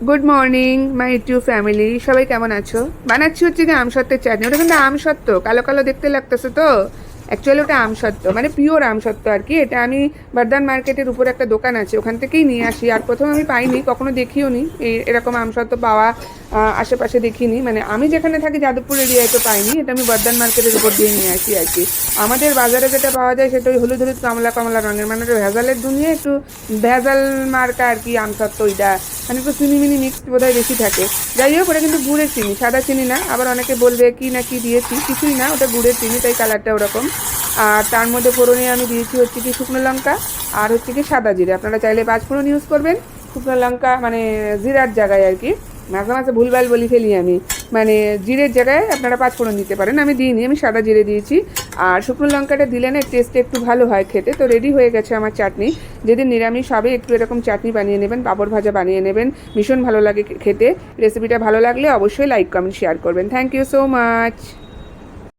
Good morning my YouTube family, সবাই কেমন আছো? বানাচ্ছি হচ্ছে কি আমসত্ত্বের চাটনি। ওটা কিন্তু আমসত্ত্ব, কালো কালো দেখতে লাগতেছে তো। অ্যাকচুয়ালি ওটা আমসত্ত্ব, মানে পিওর আমসত্ত্ব আর কি। এটা আমি বর্ধমান মার্কেটের উপরে একটা দোকান আছে, ওখান থেকেই নিয়ে আসি। আর প্রথম আমি পাইনি, কখনো দেখিও নি এরকম আমসত্ত্ব পাওয়া। আশেপাশে দেখিনি, মানে আমি যেখানে থাকি যাদবপুর এরিয়ায় তো পাইনি। এটা আমি বর্ধমান মার্কেটের উপর দিয়ে নিয়ে আসি আর কি। আমাদের বাজারে যেটা পাওয়া যায় সেটা ওই হলুদ হলুদ কমলা কমলা রঙের, মানে ওটা ভেজালের দুনিয়া, একটু ভেজাল মার্কা আর কি আমসত্ত্ব ওইটা। মানে একটু চিনি মিনি মিক্সড বোধহয় বেশি থাকে। যাই হোক, ওটা কিন্তু গুড়ের চিনি, সাদা চিনি না। আবার অনেকে বলবে কি না কি দিয়েছি, কিছুই না, ওটা গুড়ের চিনি, তাই কালারটা ওরকম। আর তার মধ্যে ফোড়নে আমি দিয়েছি হচ্ছে কি শুকনো লঙ্কা, আর হচ্ছে কি সাদা জিরে। আপনারা চাইলে পাঁচ ফোড়ন ইউজ করবেন, শুকনো লঙ্কা মানে জিরার জায়গায় আর কি। মাঝে মাঝে ভুলভাল বলি ফেলি আমি, মানে জিরের জায়গায় আপনারা পাঁচ ফোড়ন দিতে পারেন। আমি দিইনি, আমি সাদা জিরে দিয়েছি। আর শুকনো লঙ্কাটা দিলে না টেস্টটা একটু ভালো হয় খেতে। তো রেডি হয়ে গেছে আমার চাটনি। যেদিন নিরামিষ হবে একটু এরকম চাটনি বানিয়ে নেবেন, পাঁপড় ভাজা বানিয়ে নেবেন, ভীষণ ভালো লাগে খেতে। রেসিপিটা ভালো লাগলে অবশ্যই লাইক কমেন্ট শেয়ার করবেন। Thank you so much.